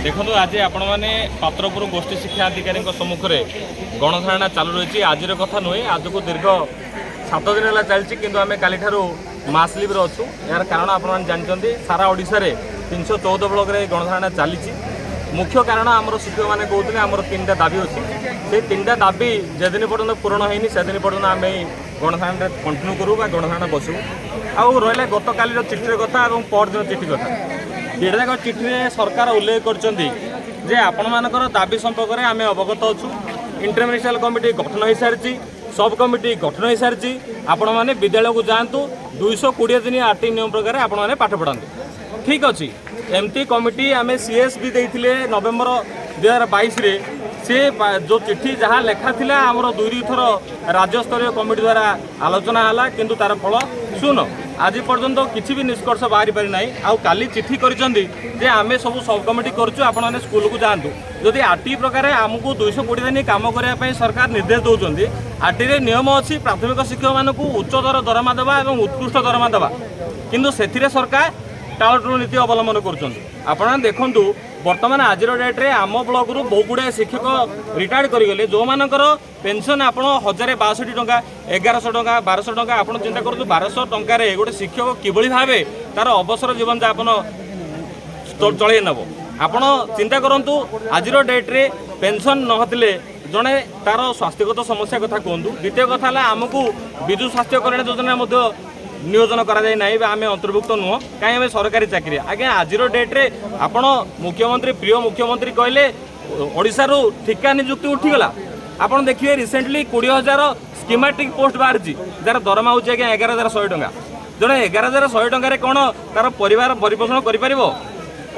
देखो आज आपण मैंने पात्रपुर गोष्ठी शिक्षा अधिकारी सम्मुख में गणधारणा चालू रही। आज कथा नुहे आज को दीर्घ 7 दिन है चलती कि आम काली मास लिव्रे अच्छू। यार कारण आपने जानते सारा ओडिशा रे 314 ब्लॉक रे गणधारणा चली। मुख्य कारण आमर शिक्षक मैंने कहते आमर 3टा दाबी अच्छी। से 3टा दाबी जेदिन पर्यटन पूरण होनी से दिन पर्यटन आम गणधारणा कंटिन्यू करूँ गणधारणा बसू। आउ रहा गत काली चिठी कथा और परदिन चिठी कथा एटा चिठी सरकार उल्लेख कर आपण मानकर दाबी संपर्क में आम अवगत अच्छू। इंटरमिनिस्ट्रियल कमिटी गठन हो सारी, सब कमिटी गठन हो सारी। आपण मैंने विद्यालय को जातु 220 दिन आरटी नियम प्रकार आपण मैंने पाठ पढ़ाते। ठीक अच्छे एमती कमिटी आम सीएस भी देते नवेम्बर 2022 रे से जो चिठी जहाँ लेखा थिला आमर 2 थर राज्यस्तरीय कमिटी द्वारा आलोचना है किंतु तार फल सुन आज पर्यंत किसी भी निष्कर्ष बाहरी पारि नाही। आउ काली चिठी करिसेंती जे आमे सब कमिटी करछु आपण माने स्कूल को जांतु। जदि आरटी प्रकार आमको 220 दिन काम करने ପାଇଁ सरकार निर्देश दौरान आरटी रे नियम अच्छी प्राथमिक शिक्षक मानक उच्चतर दरमा देवा और उत्कृष्ट दरमा देवा किंतु सेथिरे सरकार टालटुल नीति अवलंबन कर देखु। बर्तमान आज डेट्रे आम ब्लॉक रु बहु गुड़े शिक्षक रिटायर्ड करगले जो मानकर पेंशन आप 1062 टंका 1100 टंका 1200 टंका आप चिंता करूँ 1200 टंकार गोटे शिक्षक किभली भाव तार अवसर जीवन यापन चल नब आपण चिंता करूँ। आज डेट्रे पेंशन नहले जड़े तार स्वास्थ्यगत समस्या कथा कहतु। द्वितीय कथा आमको विजु स्वास्थ्य कल्याण योजना नियोजन कराई ना आम अंतर्भुक्त नुह कहीं आम सरकारी चाकरी आज्ञा आज डेट्रे आपण मुख्यमंत्री प्रिय मुख्यमंत्री कहले ओडिशा रु ठिका नियुक्ति उठीगला। आप देखिए रिसेंटली 20,000 स्कीमेटिक पोस्ट बाहर जार दरमा हो 11,100 टंका। जड़े 11,100 टंकार कौन तार परिवार परिपोषण कर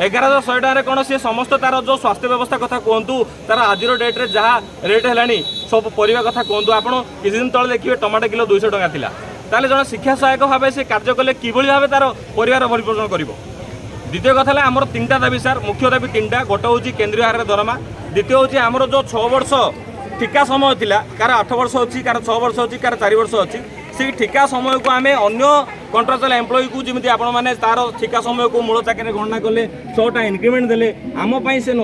11,100 टकर कौन सी समस्त तार जो स्वास्थ्य व्यवस्था कथा कहतु तार आज डेट्रे जहाँ रेट है सब परिवा कथा कहतु। आप किसी दिन तले देखिए टमाटो किलो 200 टंका थिला ताले जन शिक्षा सहायक भाव से कार्य कले किभली भाव तार परिवार परिपोषण कर। द्वितीय कथा आमर 3टा दाबी सार मुख्य दाबी 3टा। गोटे हूँ केन्द्रीय हार दरमा, द्वितीय हूँ आमर जो 6 वर्ष ठिका समय थिला कार 8 वर्ष अच्छी कार 6 वर्ष अच्छी कार 4 वर्ष अच्छी से ठिका समय को आम अन्य कंट्राक्चुअल एम्प्लॉय को जमी आपण मैंने तार ठिका समय को मूल चाकरी गणना कले 6टा इंक्रीमेंट देले आम से